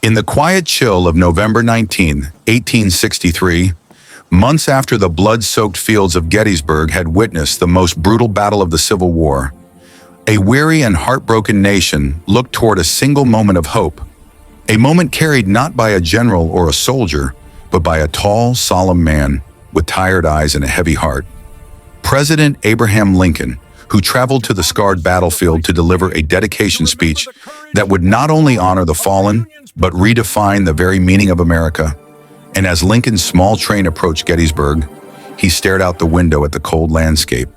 In the quiet chill of November 19, 1863, months after the blood-soaked fields of Gettysburg had witnessed the most brutal battle of the Civil War, a weary and heartbroken nation looked toward a single moment of hope, a moment carried not by a general or a soldier, but by a tall, solemn man with tired eyes and a heavy heart. President Abraham Lincoln, who traveled to the scarred battlefield to deliver a dedication speech that would not only honor the fallen, but redefine the very meaning of America. And as Lincoln's small train approached Gettysburg, he stared out the window at the cold landscape,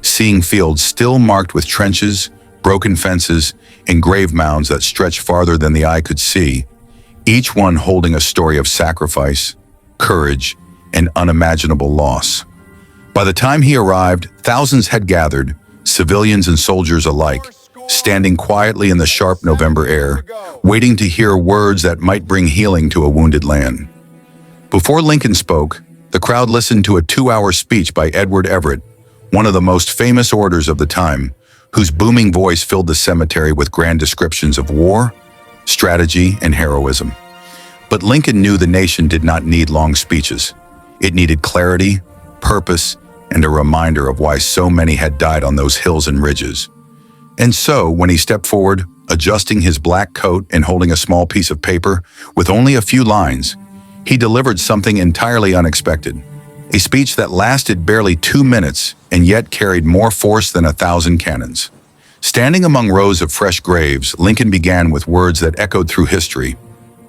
seeing fields still marked with trenches, broken fences, and grave mounds that stretched farther than the eye could see, each one holding a story of sacrifice, courage, and unimaginable loss. By the time he arrived, thousands had gathered, civilians and soldiers alike, standing quietly in the sharp November air, waiting to hear words that might bring healing to a wounded land. Before Lincoln spoke, the crowd listened to a 2-hour speech by Edward Everett, one of the most famous orators of the time, whose booming voice filled the cemetery with grand descriptions of war, strategy, and heroism. But Lincoln knew the nation did not need long speeches. It needed clarity, purpose, and a reminder of why so many had died on those hills and ridges. And so, when he stepped forward, adjusting his black coat and holding a small piece of paper with only a few lines, he delivered something entirely unexpected. A speech that lasted barely 2 minutes and yet carried more force than 1,000 cannons. Standing among rows of fresh graves, Lincoln began with words that echoed through history,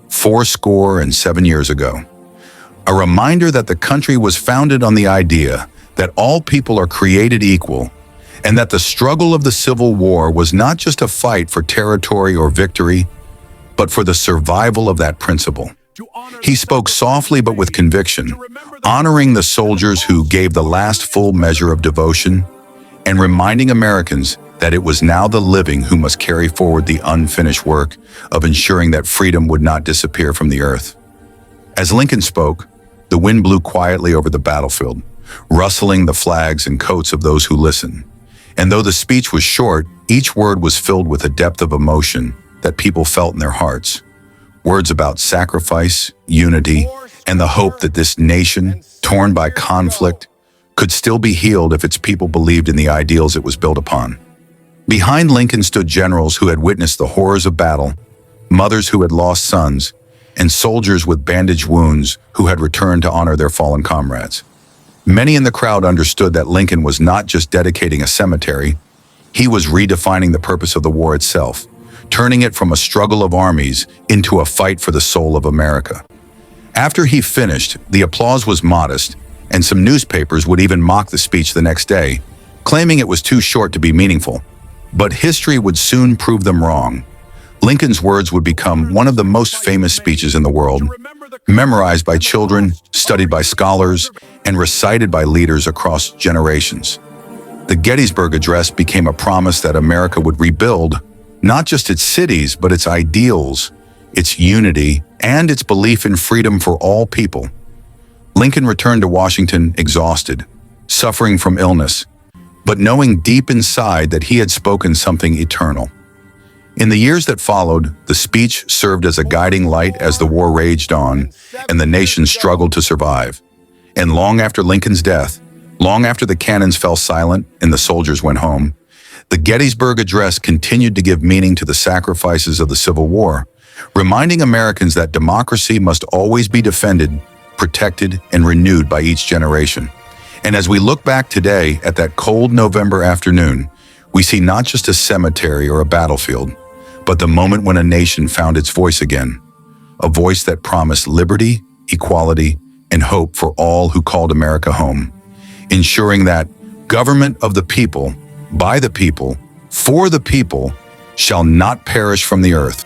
77 years ago. A reminder that the country was founded on the idea that all people are created equal, and that the struggle of the Civil War was not just a fight for territory or victory, but for the survival of that principle. He spoke softly but with conviction, honoring the soldiers who gave the last full measure of devotion, and reminding Americans that it was now the living who must carry forward the unfinished work of ensuring that freedom would not disappear from the earth. As Lincoln spoke, the wind blew quietly over the battlefield, rustling the flags and coats of those who listened. And though the speech was short, each word was filled with a depth of emotion that people felt in their hearts. Words about sacrifice, unity, and the hope that this nation, torn by conflict, could still be healed if its people believed in the ideals it was built upon. Behind Lincoln stood generals who had witnessed the horrors of battle, mothers who had lost sons, and soldiers with bandaged wounds who had returned to honor their fallen comrades. Many in the crowd understood that Lincoln was not just dedicating a cemetery, he was redefining the purpose of the war itself, turning it from a struggle of armies into a fight for the soul of America. After he finished, the applause was modest, and some newspapers would even mock the speech the next day, claiming it was too short to be meaningful. But history would soon prove them wrong. Lincoln's words would become one of the most famous speeches in the world, memorized by children, studied by scholars, and recited by leaders across generations. The Gettysburg Address became a promise that America would rebuild not just its cities, but its ideals, its unity, and its belief in freedom for all people. Lincoln returned to Washington exhausted, suffering from illness, but knowing deep inside that he had spoken something eternal. In the years that followed, the speech served as a guiding light as the war raged on and the nation struggled to survive. And long after Lincoln's death, long after the cannons fell silent and the soldiers went home, the Gettysburg Address continued to give meaning to the sacrifices of the Civil War, reminding Americans that democracy must always be defended, protected, and renewed by each generation. And as we look back today at that cold November afternoon, we see not just a cemetery or a battlefield, but the moment when a nation found its voice again, a voice that promised liberty, equality, and hope for all who called America home, ensuring that government of the people, by the people, for the people, shall not perish from the earth.